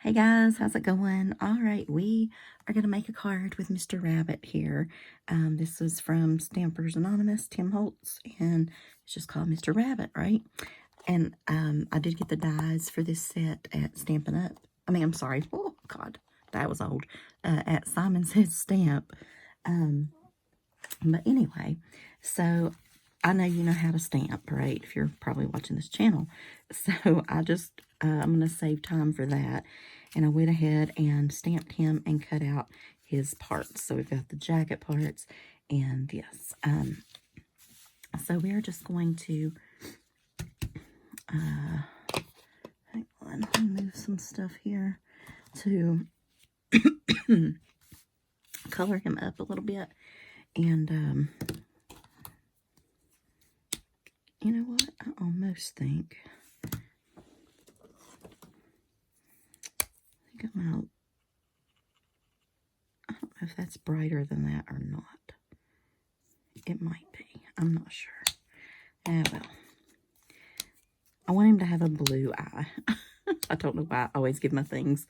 Hey guys, how's it going? All right, we are going to make a card with Mr. Rabbit here. This was from Stampers Anonymous, Tim Holtz, and it's just called Mr. Rabbit, right? And I did get the dies for this set at Stampin' Up. I'm sorry. Oh, God, that was old. At Simon Says Stamp. But anyway, so I know you know how to stamp, right? If you're probably watching this channel. So I'm going to save time for that. And I went ahead and stamped him and cut out his parts. So we've got the jacket parts and yes. So we're just going to, hang on, let me move some stuff here to color him up a little bit. And, you know what? I almost think I don't know if that's brighter than that or not. It might be. I'm not sure. Well. I want him to have a blue eye. I don't know why I always give my things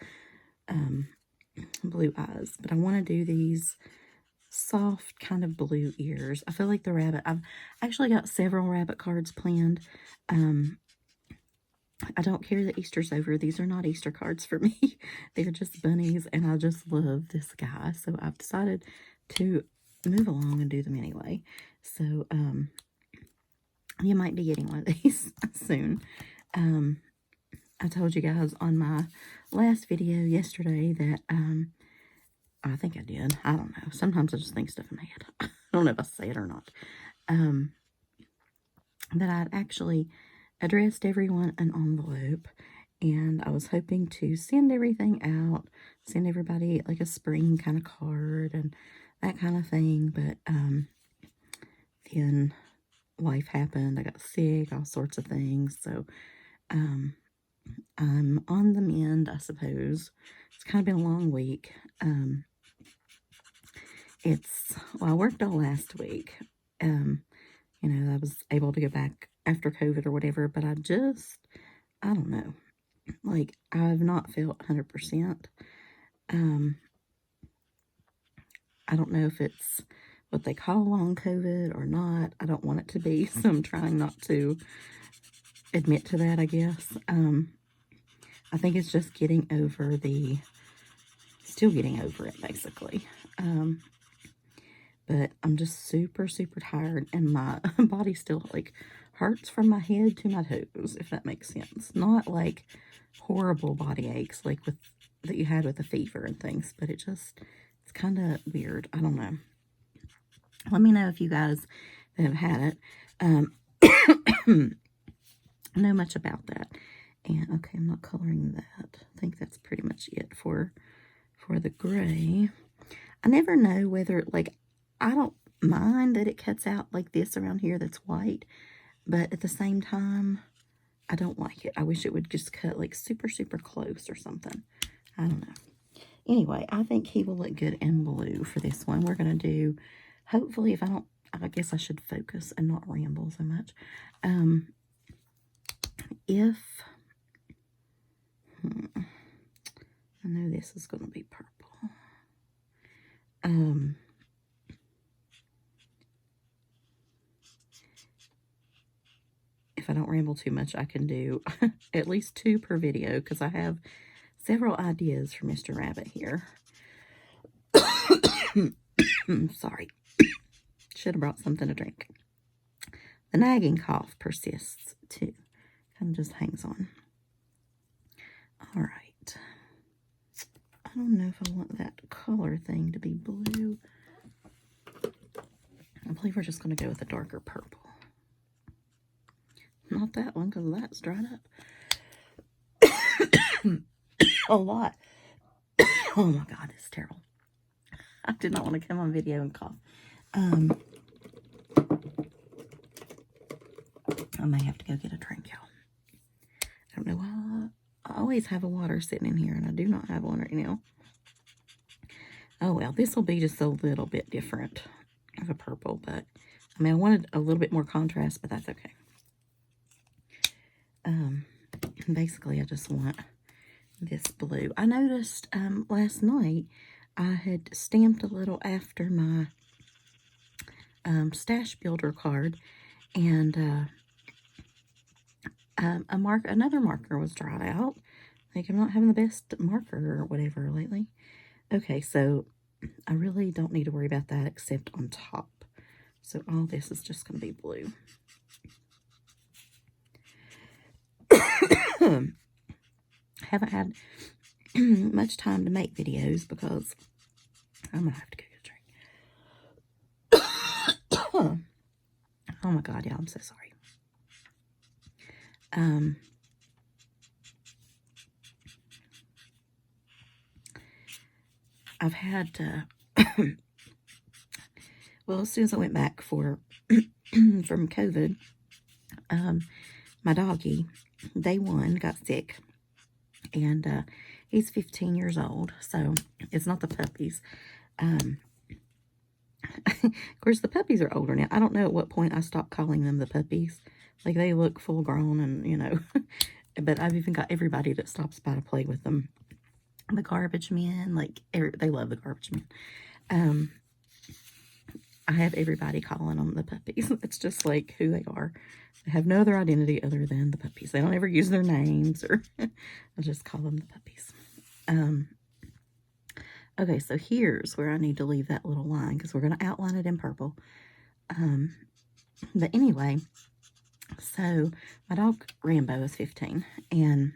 blue eyes. But I want to do these soft kind of blue ears. I feel like the rabbit, I've actually got several rabbit cards planned. I don't care that Easter's over. These are not Easter cards for me. They're just bunnies, and I just love this guy. So I've decided to move along and do them anyway. So, you might be getting one of these soon. I told you guys on my last video yesterday that, I think I did. I don't know. Sometimes I just think stuff in my head. I don't know if I say it or not. That I'd actually addressed everyone an envelope, and I was hoping to send everything out, send everybody like a spring kind of card and that kind of thing. But then life happened. I got sick, all sorts of things. So I'm on the mend, I suppose. It's kind of been a long week. I worked all last week. You know, I was able to go back after COVID or whatever, but I don't know. Like, I've not felt 100%. I don't know if it's what they call long COVID or not. I don't want it to be, so I'm trying not to admit to that, I guess. I think it's just still getting over it, basically. But I'm just super, super tired, and my body still, like, hurts from my head to my toes, if that makes sense. Not, like, horrible body aches, like, that you had with a fever and things, but it's kind of weird. I don't know. Let me know if you guys that have had it know much about that. And, okay, I'm not coloring that. I think that's pretty much it for the gray. I never know whether, like, I don't mind that it cuts out like this around here that's white, but at the same time, I don't like it. I wish it would just cut like super, super close or something. I don't know. Anyway, I think he will look good in blue for this one. We're going to do, hopefully, I guess I should focus and not ramble so much. I know this is going to be purple. If I don't ramble too much, I can do at least 2 per video, because I have several ideas for Mr. Rabbit here. Sorry. Should have brought something to drink. The nagging cough persists, too. Kind of just hangs on. All right. I don't know if I want that color thing to be blue. I believe we're just going to go with a darker purple. Not that one, because that's dried up. A lot. Oh my God, it's terrible. I did not want to come on video and cough. I may have to go get a drink, y'all. I don't know why. I always have a water sitting in here, and I do not have one right now. Oh, well, this will be just a little bit different of a purple, but, I mean, I wanted a little bit more contrast, but that's okay. Basically, I just want this blue. I noticed last night I had stamped a little after my stash builder card, and another marker was dried out. Like, I'm not having the best marker or whatever lately. Okay, so I really don't need to worry about that except on top. So all this is just going to be blue. Haven't had much time to make videos because I'm going to have to go get a drink. Oh my God, y'all, I'm so sorry. I've had, well, as soon as I went back from COVID, my doggy, day one, got sick, and he's 15 years old, so it's not the puppies. Of course, the puppies are older now. I don't know at what point I stopped calling them the puppies. Like, they look full grown and, you know, but I've even got everybody that stops by to play with them. The garbage men, like, they love the garbage men. I have everybody calling them the puppies. It's just like who they are. They have no other identity other than the puppies. They don't ever use their names, or I'll just call them the puppies. Okay, so here's where I need to leave that little line because we're going to outline it in purple. But anyway, so my dog Rambo is 15, and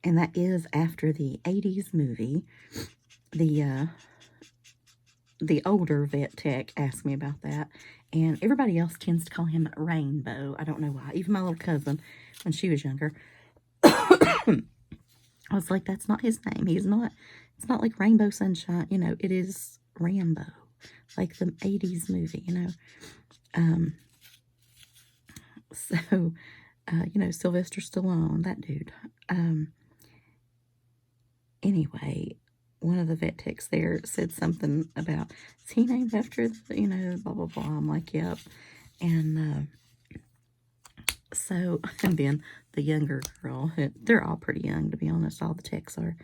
that is after the 80s movie. The older vet tech asked me about that, and everybody else tends to call him Rainbow. I don't know why. Even my little cousin, when she was younger, I was like, that's not his name. He's not, it's not like Rainbow Sunshine, you know, it is Rambo, like the 80s movie, you know. So, you know, Sylvester Stallone, that dude. Anyway, one of the vet techs there said something about, is he named after, the, you know, blah, blah, blah. I'm like, yep. And so, and then the younger girl, they're all pretty young, to be honest, all the techs are.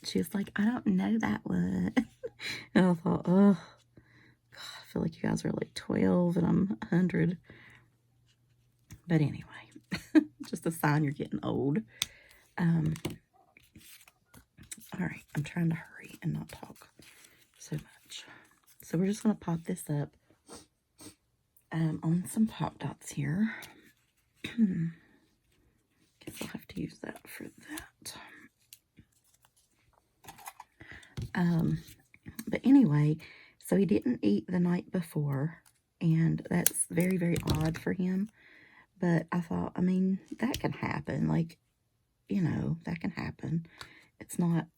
She was like, I don't know that one. And I thought, oh, God, I feel like you guys are like 12 and I'm 100. But anyway, just a sign you're getting old. All right, I'm trying to hurry and not talk so much. So we're just going to pop this up on some pop dots here. Guess I'll have to use that for that. But anyway, so he didn't eat the night before, and that's very, very odd for him. But I thought, I mean, that can happen. Like, you know, that can happen. It's not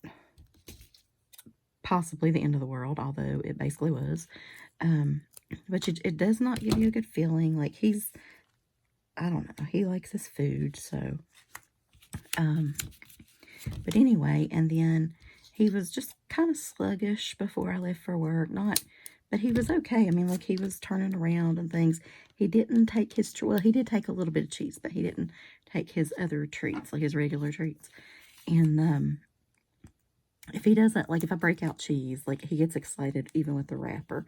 possibly the end of the world, although it basically was. But it does not give you a good feeling. Like, he's, I don't know, he likes his food, so. But anyway, and then he was just kind of sluggish before I left for work. But he was okay. I mean, like, he was turning around and things. He didn't take his, well, he did take a little bit of cheese, but he didn't take his other treats, like his regular treats. And if he doesn't, like, if I break out cheese, like, he gets excited even with the wrapper.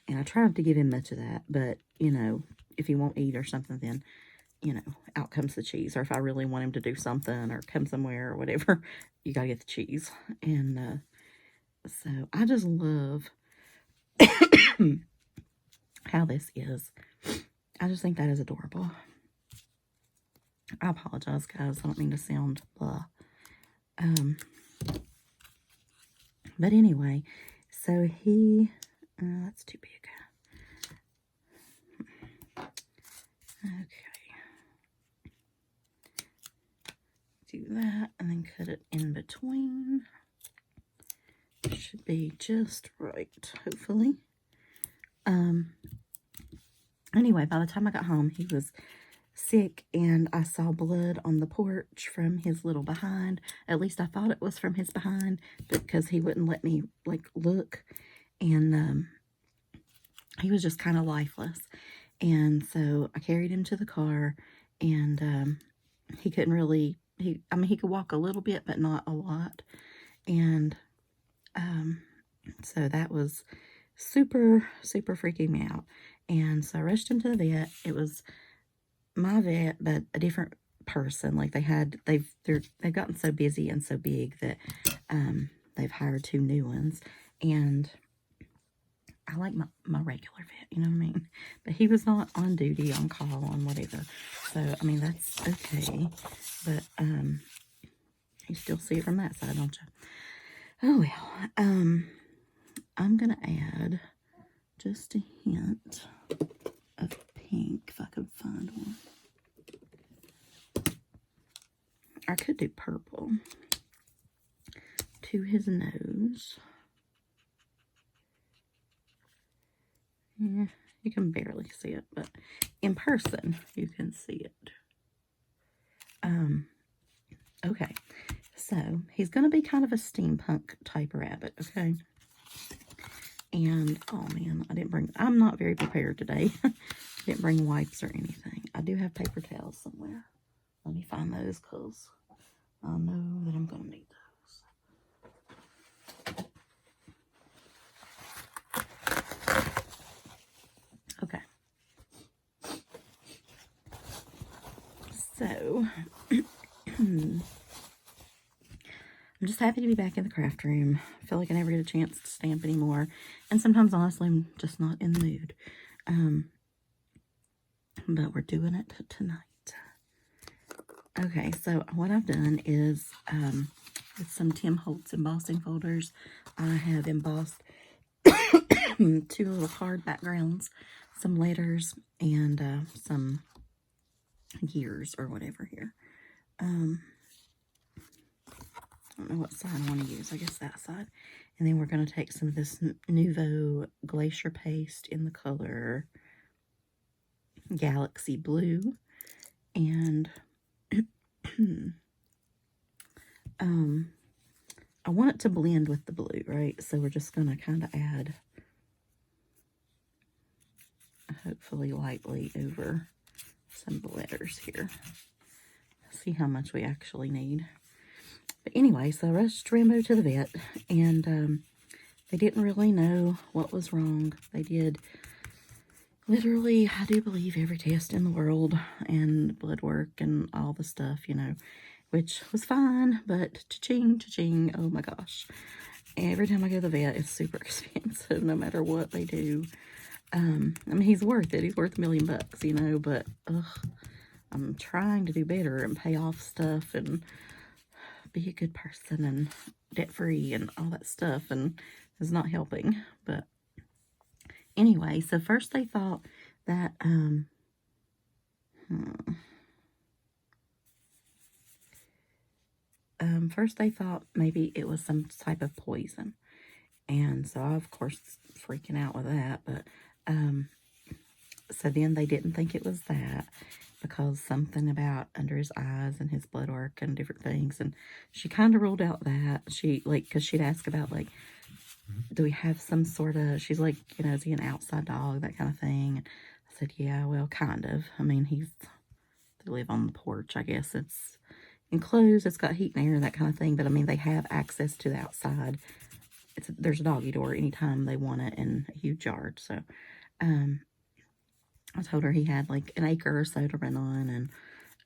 And I tried to give him much of that, but, you know, if he won't eat or something, then, you know, out comes the cheese. Or if I really want him to do something or come somewhere or whatever, you gotta get the cheese. And so I just love how this is. I just think that is adorable. I apologize, guys. I don't mean to sound blah. But anyway, so he, that's too big. Okay. Do that and then cut it in between. Should be just right, hopefully. Anyway, by the time I got home, he was sick, and I saw blood on the porch from his little behind. At least I thought it was from his behind, because he wouldn't let me, like, look. And he was just kind of lifeless. And so I carried him to the car, and he couldn't really, I mean, he could walk a little bit, but not a lot. And so that was super, super freaking me out. And so I rushed him to the vet. It was my vet, but a different person. Like they've gotten so busy and so big that they've hired 2 new ones. And I like my regular vet, you know what I mean? But he was not on duty, on call, on whatever. So, I mean, that's okay. But, you still see it from that side, don't you? Oh, well. I'm going to add just a hint of pink, if I could find one. I could do purple to his nose. Yeah, you can barely see it, but in person, you can see it. Okay, so he's going to be kind of a steampunk type rabbit, okay? And, oh man, I'm not very prepared today. Didn't bring wipes or anything. I do have paper towels somewhere. Let me find those, because I know that I'm going to need those. Okay. So, I'm just happy to be back in the craft room. I feel like I never get a chance to stamp anymore. And sometimes, honestly, I'm just not in the mood. But we're doing it tonight. Okay, so what I've done is, with some Tim Holtz embossing folders, I have embossed 2 little card backgrounds, some letters, and some gears or whatever here. I don't know what side I want to use. I guess that side. And then we're going to take some of this Nouveau Glacier paste in the color Galaxy Blue. And I want it to blend with the blue, right? So we're just going to kind of add, hopefully lightly, over some of the letters here. See how much we actually need. But anyway, so I rushed Rambo to the vet, and they didn't really know what was wrong. They did literally, I do believe, every test in the world, and blood work and all the stuff, you know, which was fine, but cha-ching, cha-ching, oh my gosh. Every time I go to the vet, it's super expensive, no matter what they do. I mean, he's worth it. He's worth $1 million, you know, but, I'm trying to do better and pay off stuff and be a good person and debt-free and all that stuff, and it's not helping. But anyway, so first they thought that, first they thought maybe it was some type of poison. And so I, of course, freaking out with that. But, so then they didn't think it was that, because something about under his eyes and his blood work and different things. And she kind of ruled out that. She, like, because she'd ask about, like, do we have some sort of, she's like, you know, is he an outside dog, that kind of thing. And I said, yeah, well, kind of. I mean, they live on the porch, I guess. It's enclosed, it's got heat and air, that kind of thing. But, I mean, they have access to the outside. There's a doggy door anytime they want it in a huge yard. So, I told her he had like an acre or so to run on,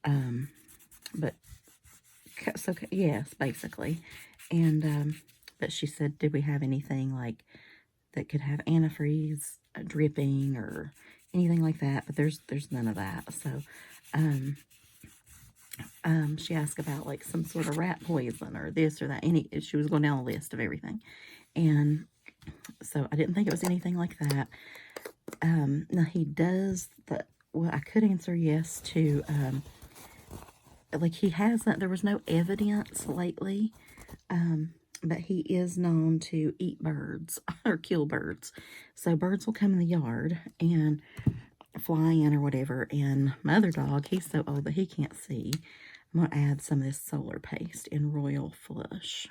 and, but, so, yes, basically. And, but she said, did we have anything like that could have antifreeze, dripping, or anything like that? But there's none of that. So, she asked about like some sort of rat poison or this or that. She was going down a list of everything. And so I didn't think it was anything like that. Now he does well, I could answer yes to, like he hasn't, there was no evidence lately, but he is known to eat birds or kill birds. So birds will come in the yard and fly in or whatever. And my other dog, he's so old that he can't see. I'm going to add some of this solar paste in Royal Flush.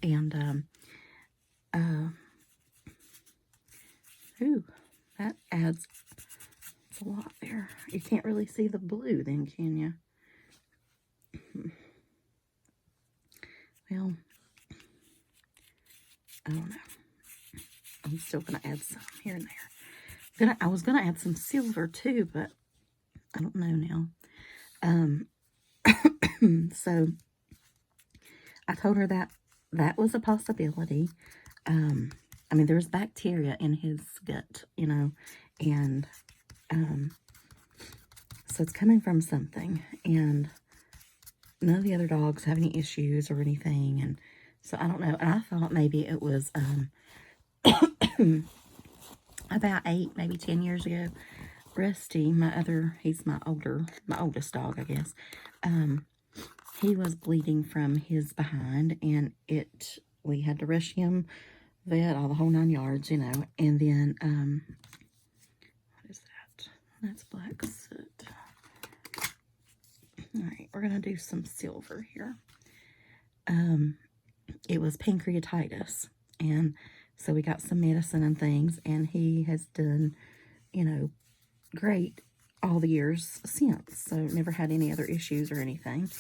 And, ooh, that adds, it's a lot there. You can't really see the blue then, can you? Well, I don't know. I'm still going to add some here and there. I was going to add some silver too, but I don't know now. So I told her that that was a possibility. I mean, there's bacteria in his gut, you know, and so it's coming from something, and none of the other dogs have any issues or anything, and so I don't know. And I thought maybe it was about 8, maybe 10 years ago. Rusty, he's my oldest dog, I guess. He was bleeding from his behind, and we had to rush him, vet, all the whole 9 yards, you know. And then, what is that? That's black soot. All right, we're gonna do some silver here. It was pancreatitis, and so we got some medicine and things, and he has done, you know, great all the years since, so never had any other issues or anything.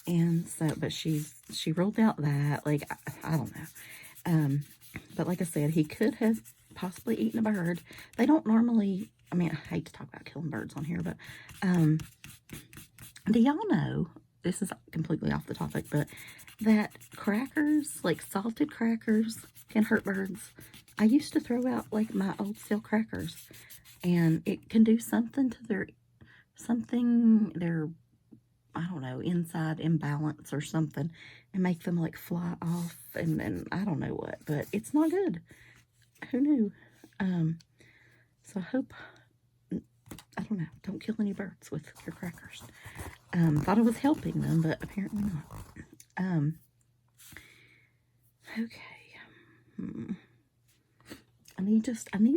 And so, but she ruled out that, like, I don't know. But like I said, he could have possibly eaten a bird. They don't normally, I mean, I hate to talk about killing birds on here, but do y'all know, this is completely off the topic, but that crackers, like salted crackers, can hurt birds? I used to throw out, like, my old stale crackers, and it can do something to their, I don't know, inside imbalance or something, and make them, like, fly off, and I don't know what, but it's not good. Who knew? So I hope, I don't know, don't kill any birds with your crackers. Thought I was helping them, but apparently not. Okay. I need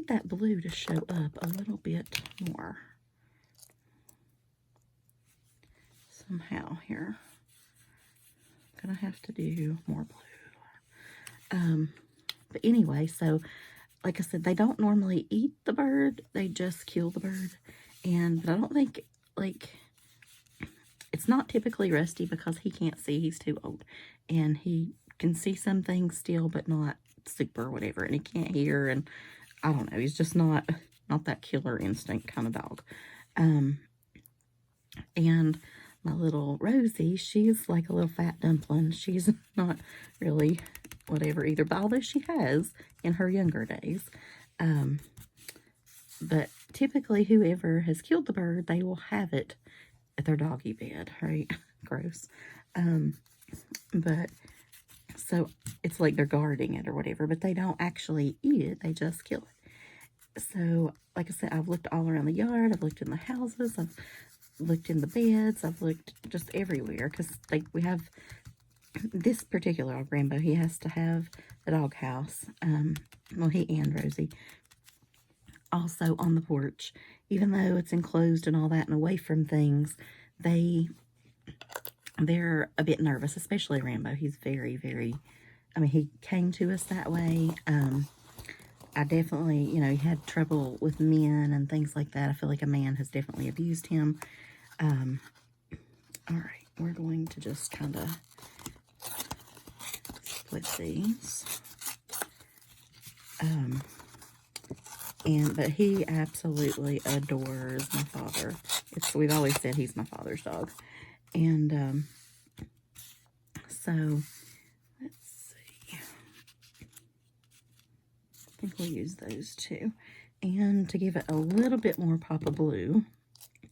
that blue to show up a little bit more. Somehow here. I'm gonna have to do more blue. But anyway, so like I said, they don't normally eat the bird, they just kill the bird. But I don't think, like, it's not typically Rusty because he can't see, he's too old. And he can see some things still, but not super or whatever. And he can't hear, and I don't know, he's just not that killer instinct kind of dog. And my little Rosie, she's like a little fat dumpling. She's not really whatever either, but although she has in her younger days. But typically whoever has killed the bird, they will have it at their doggy bed, right? Gross. But so it's like they're guarding it or whatever, but they don't actually eat it, they just kill it. So like I said, I've looked all around the yard, I've looked in the houses, I've looked in the beds, I've looked just everywhere, because like we have this particular dog, Rambo, he has to have a dog house. Well, he and Rosie also on the porch, even though it's enclosed and all that and away from things. They're a bit nervous, especially Rambo. He's very, very, I mean, he came to us that way. I definitely, you know, he had trouble with men and things like that. I feel like a man has definitely abused him. All right, we're going to just kind of split these. But he absolutely adores my father. We've always said he's my father's dog. And so let's see. I think we'll use those two. And to give it a little bit more pop of blue, I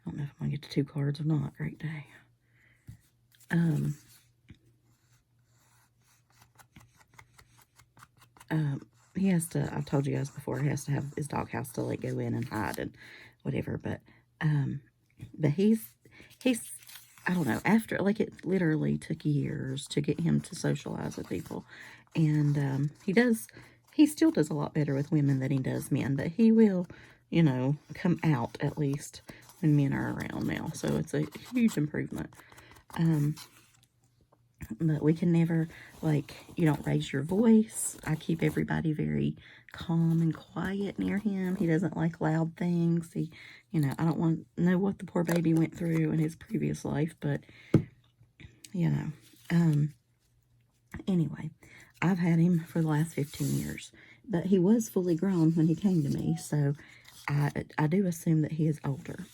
don't know if I'm gonna get to 2 cards or not. Great day. He has to, I've told you guys before, he has to have his doghouse to like go in and hide and whatever, but he's, I don't know, after, like, it literally took years to get him to socialize with people, and he still does a lot better with women than he does men, but he will, you know, come out at least when men are around now, so it's a huge improvement. But we can never, like, you don't raise your voice. I keep everybody very calm and quiet near him. He doesn't like loud things. He, you know, I don't want to know what the poor baby went through in his previous life, but, you know, Anyway, I've had him for the last 15 years, but he was fully grown when he came to me, so I do assume that he is older.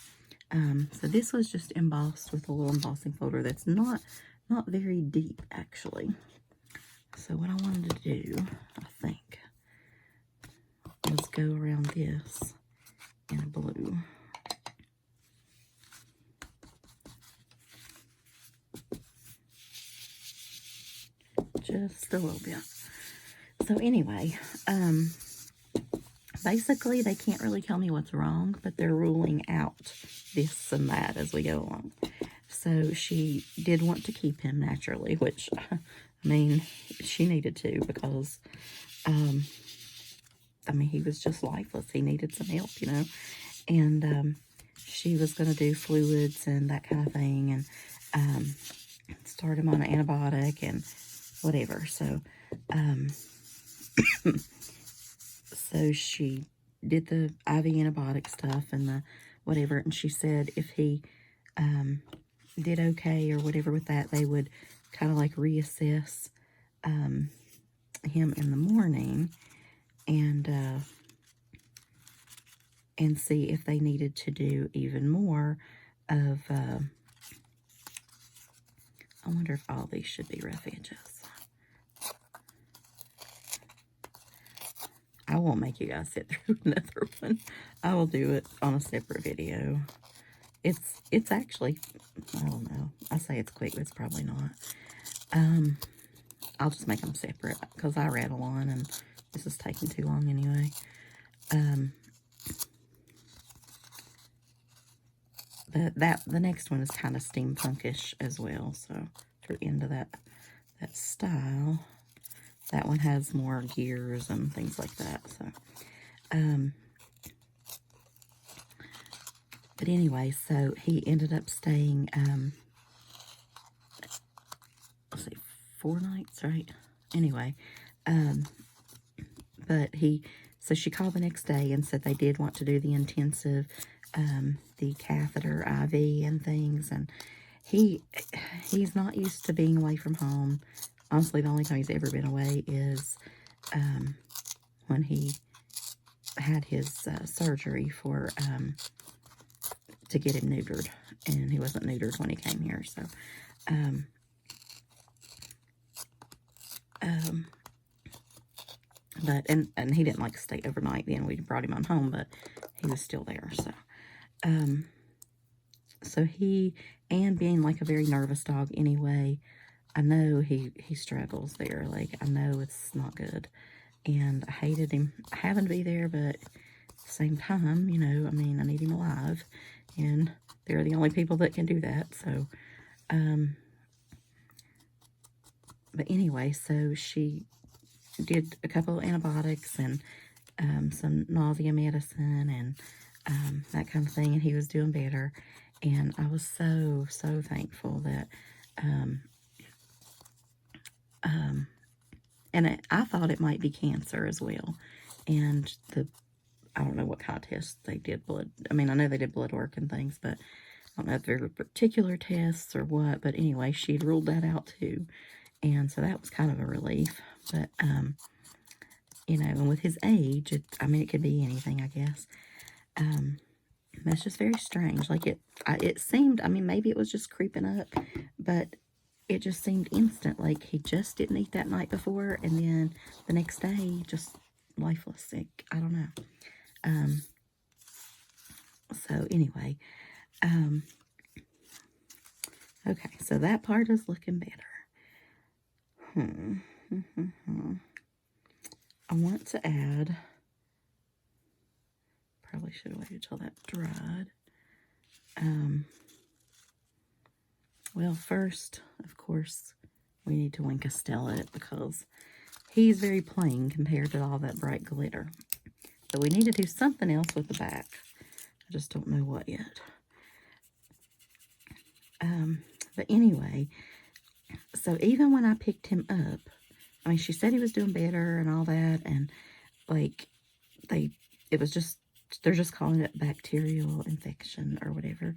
So this was just embossed with a little embossing folder that's not very deep, actually. So what I wanted to do, I think, was go around this in blue. Just a little bit. So anyway, basically they can't really tell me what's wrong, but they're ruling out this and that as we go along. So she did want to keep him naturally, which, I mean, she needed to because, I mean, he was just lifeless. He needed some help, you know. And she was going to do fluids and that kind of thing and start him on an antibiotic and whatever. So, so she did the IV antibiotic stuff and the whatever. And she said if he did okay or whatever with that, they would kind of like reassess him in the morning and see if they needed to do even more of, I wonder if all these should be rough edges. I won't make you guys sit through another one. I will do it on a separate video. It's actually, I don't know. I say it's quick, but it's probably not. I'll just make them separate because I rattle on and this is taking too long anyway. The next one is kind of steampunkish as well, so if you're into that style. That one has more gears and things like that. So, but anyway, so he ended up staying, let's see, 4 nights, right? Anyway, but so she called the next day and said they did want to do the intensive, the catheter IV and things, and he's not used to being away from home. Honestly, the only time he's ever been away is when he had his surgery for to get him neutered, and he wasn't neutered when he came here. So, but and he didn't like stay overnight. Then we brought him on home, but he was still there. So, so he, and being like a very nervous dog anyway, I know he struggles there. Like, I know it's not good. And I hated him having to be there, but at the same time, you know, I mean, I need him alive. And they're the only people that can do that. So, but anyway, so she did a couple of antibiotics and some nausea medicine and that kind of thing. And he was doing better. And I was so thankful that, and I thought it might be cancer as well. And I don't know what kind of tests they did blood. I mean, I know they did blood work and things, but I don't know if there were particular tests or what. But anyway, she'd ruled that out too. And so that was kind of a relief. But, you know, and with his age, I mean, it could be anything, I guess. That's just very strange. Like, it seemed, I mean, maybe it was just creeping up, but it just seemed instant. Like, he just didn't eat that night before, and then the next day, just lifeless, sick. I don't know. So anyway, okay, so that part is looking better. I want to add, probably should have waited till that dried. Well, first, of course, we need to Winkastella it because he's very plain compared to all that bright glitter. So we need to do something else with the back. I just don't know what yet. But anyway, so even when I picked him up, I mean, she said he was doing better and all that, and like it was just, they're just calling it bacterial infection or whatever.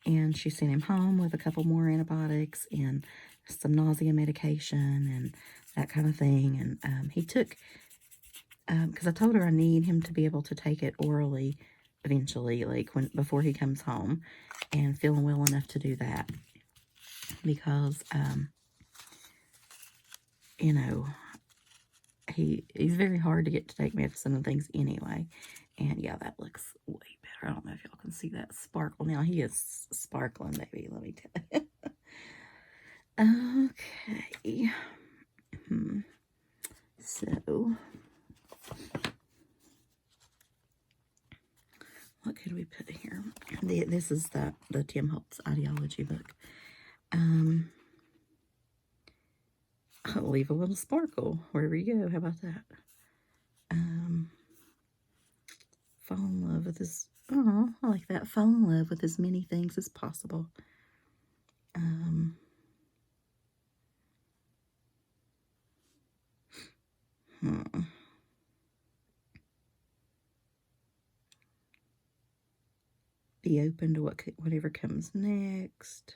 And she sent him home with a couple more antibiotics and some nausea medication and that kind of thing. And he took, because I told her I need him to be able to take it orally eventually, like before he comes home, and feeling well enough to do that. Because, you know, he's very hard to get to take medicine and things anyway. And yeah, that looks way better. I don't know if y'all can see that sparkle now. He is sparkling, baby, let me tell you. Okay. So, what could we put here? This is the Tim Holtz ideology book. I'll leave a little sparkle wherever you go. How about that? Fall in love with his, oh, I like that. Fall in love with as many things as possible. Be open to whatever comes next.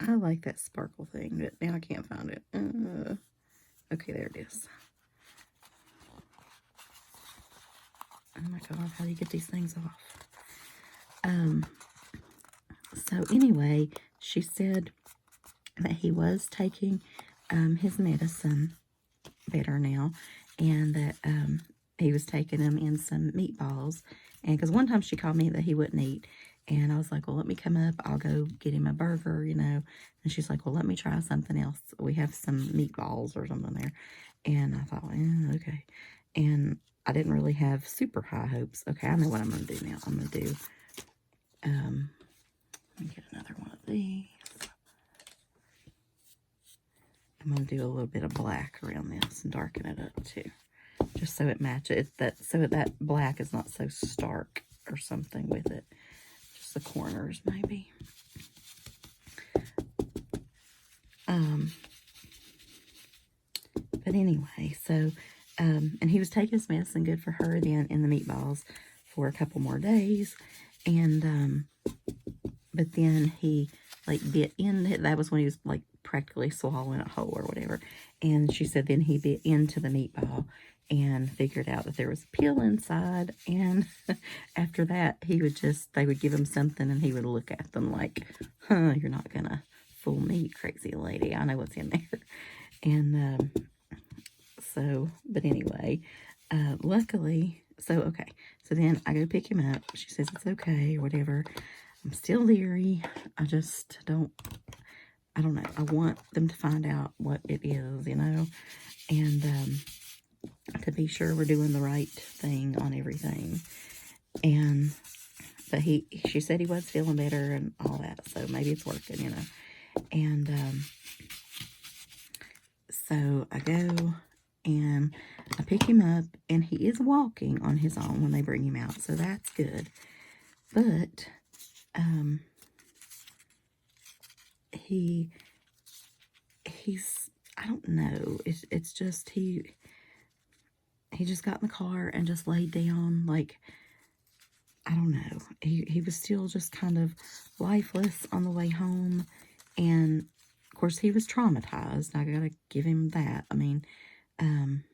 I like that sparkle thing, but now I can't find it. Okay, there it is. Oh my God, how do you get these things off? So anyway, she said that he was taking his medicine better now, and that he was taking them in some meatballs. And because one time she called me that he wouldn't eat, and I was like, well, let me come up. I'll go get him a burger, you know. And she's like, well, let me try something else. We have some meatballs or something there. And I thought, okay. And I didn't really have super high hopes. Okay, I know what I'm going to do now. I'm going to do, let me get another one of these. I'm going to do a little bit of black around this and darken it up too. Just so it matches, so that black is not so stark or something with it. Just the corners maybe. But anyway, so, and he was taking his medicine, good for her, then in the meatballs for a couple more days. And, but then he, like, bit in, that was when he was, like, practically swallowing it whole or whatever. And she said then he bit into the meatball and figured out that there was a peel inside. And after that, they would give him something and he would look at them like, you're not going to fool me, crazy lady. I know what's in there. And, so, but anyway, luckily, so, okay. So then I go pick him up. She says it's okay or whatever. I'm still leery. I just I don't know. I want them to find out what it is, you know, and to be sure we're doing the right thing on everything. And, but she said he was feeling better and all that, so maybe it's working, you know. And so I go and I pick him up, and he is walking on his own when they bring him out, so that's good. But he's, I don't know, it's just he just got in the car and just laid down, like, I don't know, he was still just kind of lifeless on the way home. And of course he was traumatized. I gotta give him that. I mean, I'm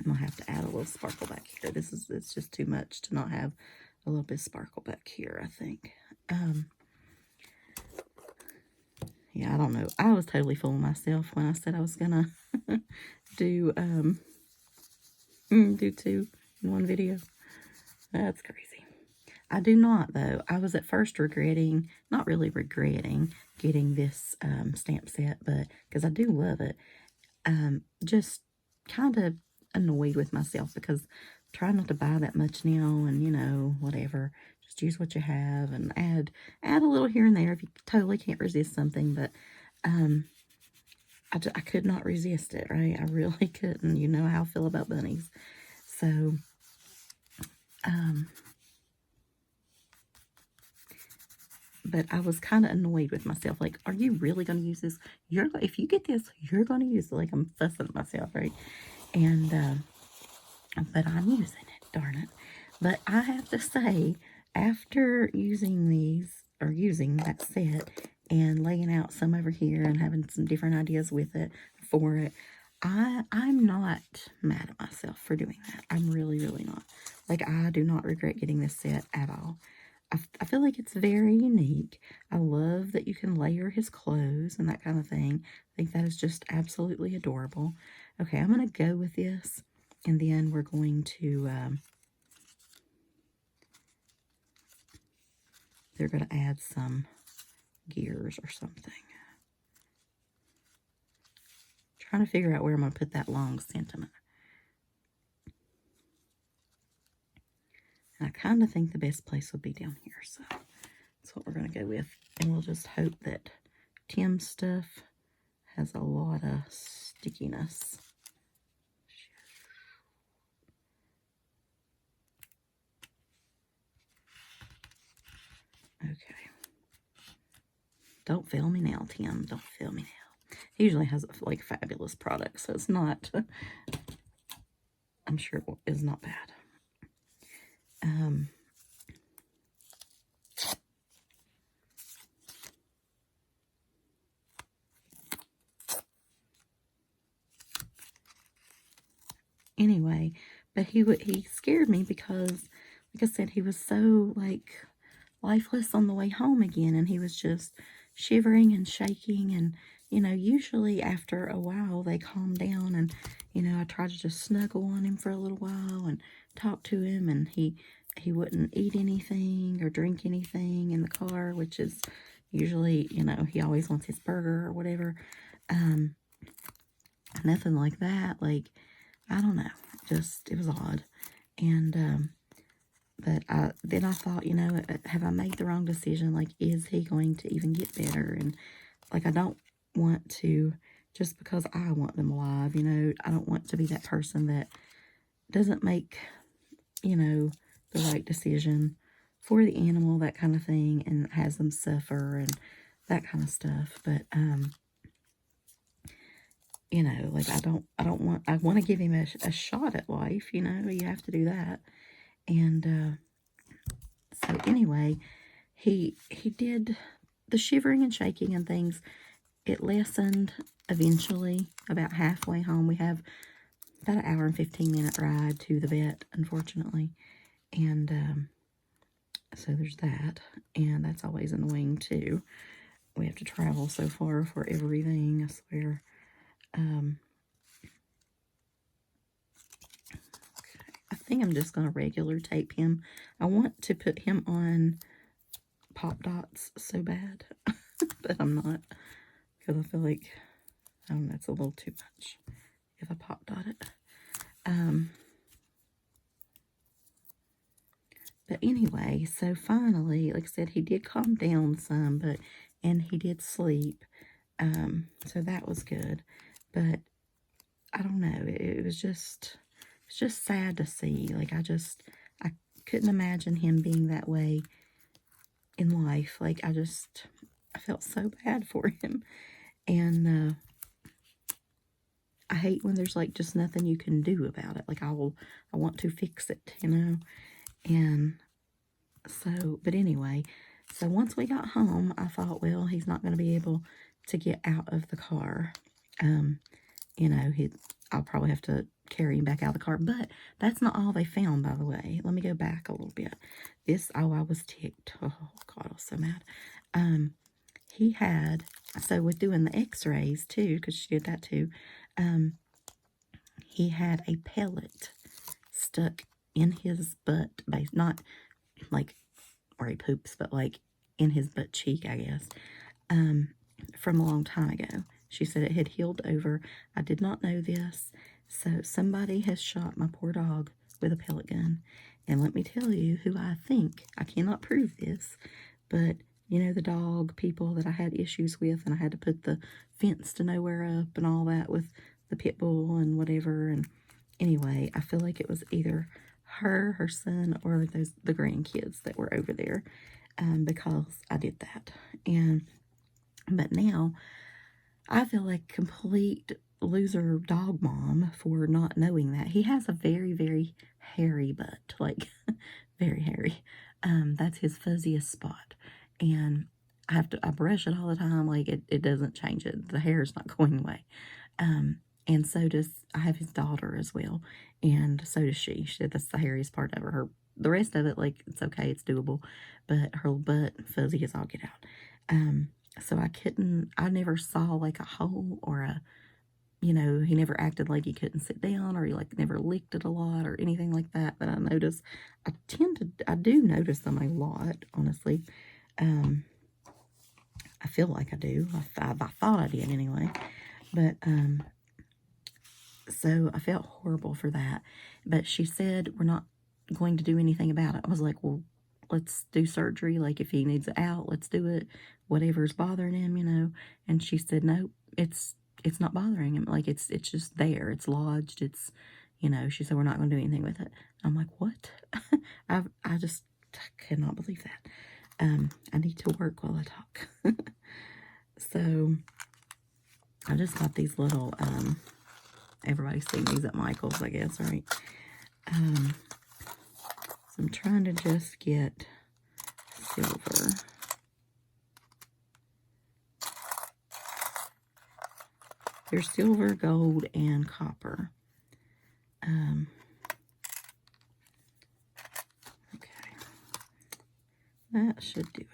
gonna have to add a little sparkle back here. It's just too much to not have a little bit of sparkle back here, I think. Yeah, I don't know. I was totally fooling myself when I said I was gonna do two in one video. That's crazy. I do not, though. I was at first regretting, not really regretting, getting this stamp set, but because I do love it, just kind of annoyed with myself because I'm trying not to buy that much now, and, you know, whatever. Just use what you have and add a little here and there if you totally can't resist something. But I could not resist it, right? I really couldn't. You know how I feel about bunnies. So, but I was kind of annoyed with myself. Like, are you really going to use this? If you get this, you're going to use it. Like, I'm fussing at myself, right? And, but I'm using it, darn it. But I have to say, after using these, or using that set, and laying out some over here and having some different ideas with it for it. I'm not mad at myself for doing that. I'm really, really not. Like, I do not regret getting this set at all. I feel like it's very unique. I love that you can layer his clothes and that kind of thing. I think that is just absolutely adorable. Okay, I'm going to go with this, and then we're going to, they're going to add some gears or something. Trying to figure out where I'm going to put that long sentiment. And I kind of think the best place will be down here, so that's what we're going to go with. And we'll just hope that Tim's stuff has a lot of stickiness. Okay. Don't fail me now, Tim. Don't fail me now. He usually has, like, fabulous products, so it's not, I'm sure it is not bad. Anyway, but he scared me because, like I said, he was so, like, lifeless on the way home again, and he was just shivering and shaking, and, you know, usually after a while they calm down, and, you know, I tried to just snuggle on him for a little while and talk to him, and he wouldn't eat anything or drink anything in the car, which is usually, you know, he always wants his burger or whatever. Nothing like that. Like, I don't know, just, it was odd. And but then I thought, you know, have I made the wrong decision? Like, is he going to even get better? And, like, I don't want to, just because I want them alive, you know, I don't want to be that person that doesn't make, you know, the right decision for the animal, that kind of thing, and has them suffer and that kind of stuff. But, you know, like, I want to give him a shot at life, you know, you have to do that. And, so anyway, he did the shivering and shaking and things. It lessened eventually. About halfway home, we have about an hour and 15-minute ride to the vet, unfortunately. And, so there's that. And that's always annoying, too. We have to travel so far for everything, I swear. I think I'm just going to regular tape him. I want to put him on Pop Dots so bad, but I'm not, because I feel like, I don't know, that's a little too much if I Pop Dot it. But anyway, so finally, like I said, he did calm down some, and he did sleep, so that was good. But I don't know, it was just, it's just sad to see. Like, I couldn't imagine him being that way in life. Like, I felt so bad for him. And I hate when there's, like, just nothing you can do about it. Like, I want to fix it, you know. And so, but anyway, so once we got home, I thought, well, he's not going to be able to get out of the car. You know, I'll probably have to carry him back out of the car. But that's not all they found, by the way. Let me go back a little bit. I was ticked. Oh, God, I was so mad. He had, so with doing the x-rays, too, because she did that, too, he had a pellet stuck in his butt, not, like, where he poops, but, like, in his butt cheek, I guess, from a long time ago. She said it had healed over. I did not know this. So somebody has shot my poor dog with a pellet gun. And let me tell you who I think. I cannot prove this. But, you know, the dog people that I had issues with, and I had to put the fence to nowhere up and all that with the pit bull and whatever. And anyway, I feel like it was either her son, or the grandkids that were over there, because I did that. But now I feel like complete loser dog mom for not knowing that. He has a very, very hairy butt, like very hairy. That's his fuzziest spot. And I brush it all the time. Like, it doesn't change it. The hair is not going away. And so does, I have his daughter as well, and so does she. She said that's the hairiest part of her. The rest of it, like, it's okay, it's doable, but her butt fuzzy as all get out. So I never saw like a hole or a, he never acted like he couldn't sit down, or he like never licked it a lot or anything like that I noticed. I do notice them a lot, honestly. I feel like I do. I thought I did anyway. But, so I felt horrible for that. But she said, we're not going to do anything about it. I was like, well, let's do surgery. Like, if he needs it out, let's do it. Whatever's bothering him. And she said, no, it's not bothering him. Like, it's just there. It's lodged. It's, she said, we're not going to do anything with it. I'm like, what? I just cannot believe that. I need to work while I talk. So I just got these little, everybody's seen these at Michael's, I guess, right? So I'm trying to just get silver. There's silver, gold, and copper. Okay. That should do it.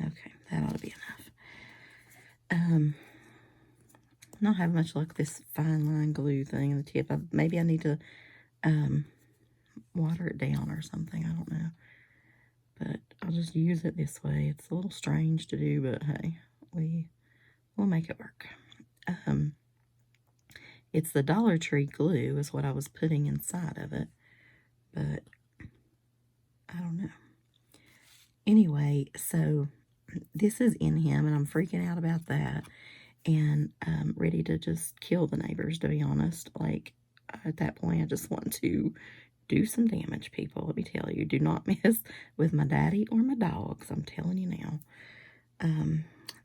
Okay, that ought to be enough. Not having much luck with this fine line glue thing in the tip. Maybe I need to water it down or something. I don't know. But I'll just use it this way. It's a little strange to do, but hey, we'll make it work. It's the Dollar Tree glue is what I was putting inside of it, but I don't know. Anyway, so this is in him, and I'm freaking out about that, and ready to just kill the neighbors, to be honest. Like, at that point, I just want to do some damage, people. Let me tell you, do not mess with my daddy or my dogs. I'm telling you now.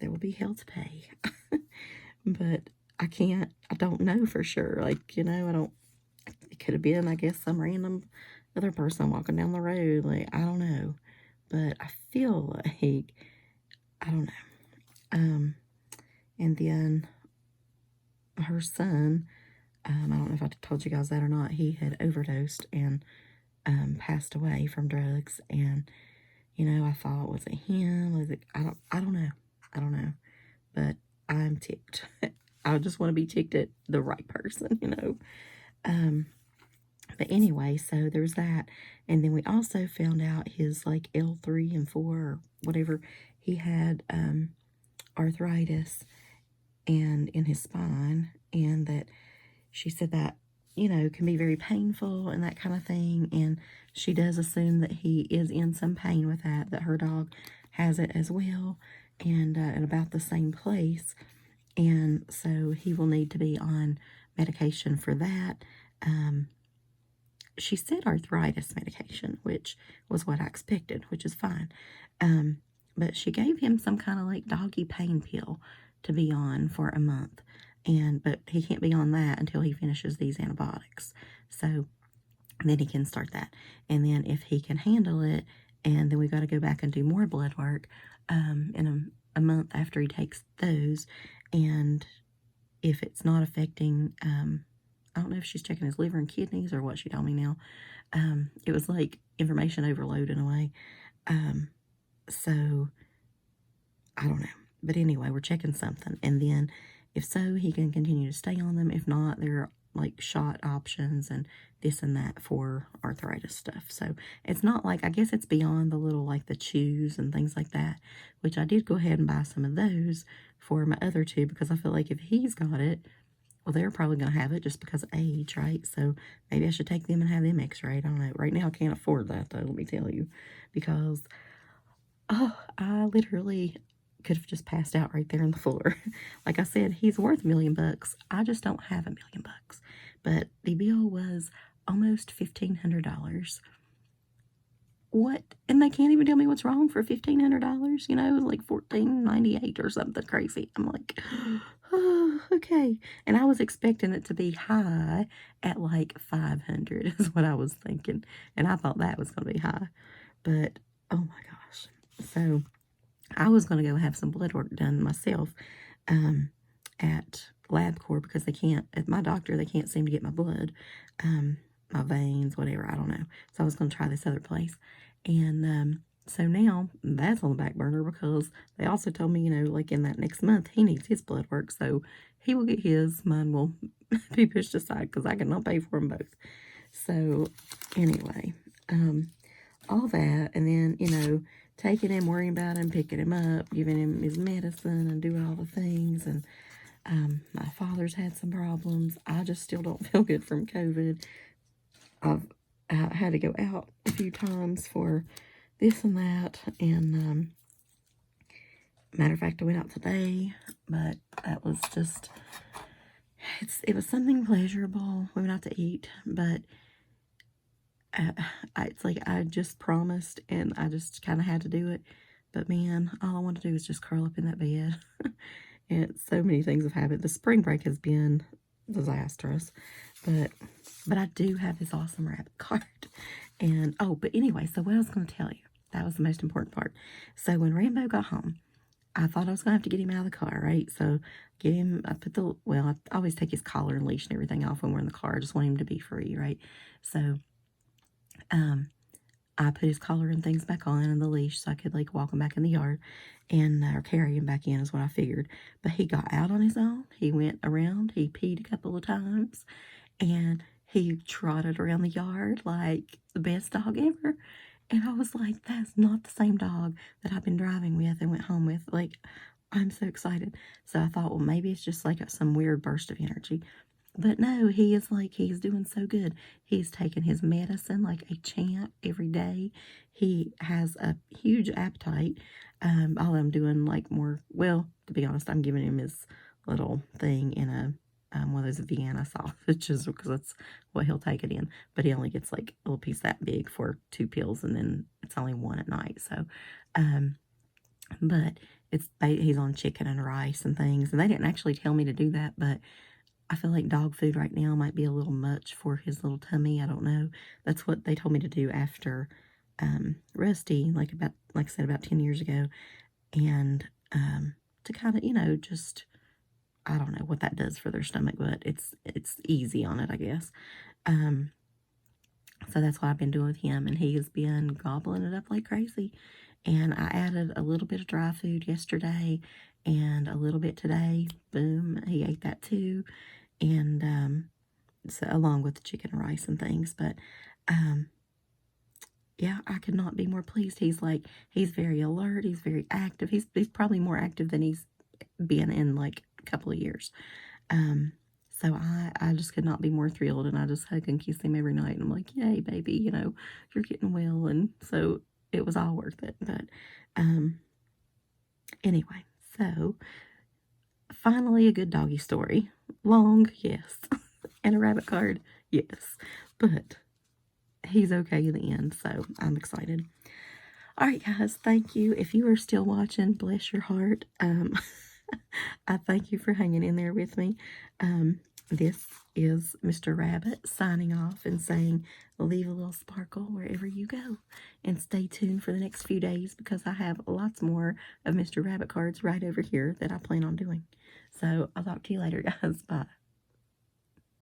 There will be hell to pay. But I don't know for sure. Like, it could have been, I guess, some random other person walking down the road. Like, I don't know. But I feel like, I don't know. And then her son, I don't know if I told you guys that or not, he had overdosed and passed away from drugs. And, I thought, was it him? Was it, I don't know. But I'm ticked. I just want to be ticked at the right person, But anyway, so there's that. And then we also found out his like L3 and 4 or whatever. He had arthritis and in his spine, and that she said that, can be very painful and that kind of thing. And she does assume that he is in some pain with that her dog has it as well, and at about the same place. And so he will need to be on medication for that. She said arthritis medication, which was what I expected, which is fine. But she gave him some kind of like doggy pain pill to be on for a month. But he can't be on that until he finishes these antibiotics. So then he can start that. And then if he can handle it, and then we've got to go back and do more blood work in a month after he takes those. And if it's not affecting, I don't know if she's checking his liver and kidneys or what she told me now. It was like information overload in a way. So I don't know. But anyway, we're checking something. And then if so, he can continue to stay on them. If not, there are like shot options and this and that for arthritis stuff. So it's not like, I guess it's beyond the little like the chews and things like that, which I did go ahead and buy some of those for my other two, because I feel like if he's got it, well, they're probably going to have it just because of age, right? So maybe I should take them and have them x-rayed. I don't know. Right now, I can't afford that, though, let me tell you. Because, I literally could have just passed out right there on the floor. Like I said, he's worth $1 million. I just don't have $1 million. But the bill was almost $1,500. what? And they can't even tell me what's wrong for $1,500, you know, like $14.98 or something crazy. I'm like, oh, okay. And I was expecting it to be high at like 500 is what I was thinking. And I thought that was going to be high. But, oh my gosh. So I was going to go have some blood work done myself at LabCorp because they can't, at my doctor, they can't seem to get my blood, my veins, whatever, I don't know. So I was going to try this other place. And so now that's on the back burner because they also told me, you know, like in that next month, he needs his blood work. So he will get his, mine will be pushed aside because I cannot pay for them both. So anyway, all that, and then, you know, taking him, worrying about him, picking him up, giving him his medicine, and doing all the things. And my father's had some problems. I just still don't feel good from COVID. I've had to go out a few times for this and that. And matter of fact, I went out today, but that was just, it was something pleasurable. We went out to eat, but it's like I just promised and I just kind of had to do it. But man, all I want to do is just curl up in that bed. And so many things have happened. The spring break has been disastrous, but I do have this awesome rabbit card. And oh, but anyway, so what I was going to tell you, that was the most important part. So when Rambo got home, I thought I was going to have to get him out of the car, right? So get him, I put the, well, I always take his collar and leash and everything off when we're in the car. I just want him to be free, right? So I put his collar and things back on and the leash so I could like walk him back in the yard and or carry him back in is what I figured. But he got out on his own. He went around. He peed a couple of times and he trotted around the yard like the best dog ever. And I was like, that's not the same dog that I've been driving with and went home with. Like, I'm so excited. So I thought, well, maybe it's just like some weird burst of energy. But no, he is like, he's doing so good. He's taking his medicine like a champ every day. He has a huge appetite. All I'm doing like more, well, to be honest, I'm giving him his little thing in a, one of those Vienna sausages because that's what he'll take it in. But he only gets like a little piece that big for 2 pills and then it's only 1 at night. So, but he's on chicken and rice and things. And they didn't actually tell me to do that, but I feel like dog food right now might be a little much for his little tummy. I don't know. That's what they told me to do after Rusty, like I said, about 10 years ago. And to kind of, you know, just, I don't know what that does for their stomach, but it's easy on it, I guess. So that's what I've been doing with him, and he has been gobbling it up like crazy. And I added a little bit of dry food yesterday and a little bit today. Boom, he ate that too. And so along with the chicken and rice and things. But yeah, I could not be more pleased. He's very alert. He's very active. He's probably more active than he's been in like a couple of years. So I just could not be more thrilled, and I just hug and kiss him every night. And I'm like, yay, baby, you know, you're getting well. And so it was all worth it. But anyway, so finally a good doggy story. Long, yes. And a rabbit card, yes. But he's okay in the end, so I'm excited. All right, guys, thank you. If you are still watching, bless your heart. I thank you for hanging in there with me. This is Mr. Rabbit signing off and saying, leave a little sparkle wherever you go. And stay tuned for the next few days because I have lots more of Mr. Rabbit cards right over here that I plan on doing. So I'll talk to you later, guys. Bye.